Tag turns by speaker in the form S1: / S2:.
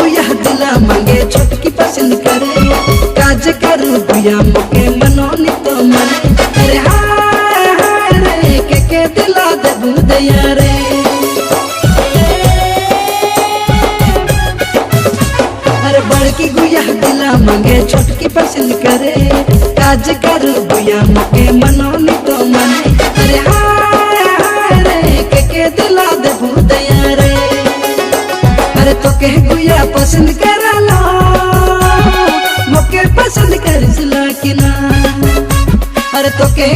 S1: गुया दिला मांगे छोटकी पसंद करे काज करू गुया मोके मनोनी तो मने अरे हाय हाय रे के दिला दे बुदया रे अरे बड़की गुया दिला मांगे छोटकी पसंद करे काज करू गुया मोके मनोनी तो मने अरे हाय हाय रे के दिला दे बुदया रे अरे तो के गुया पसंद करला मोके पसंद करला कि ना अरे तो के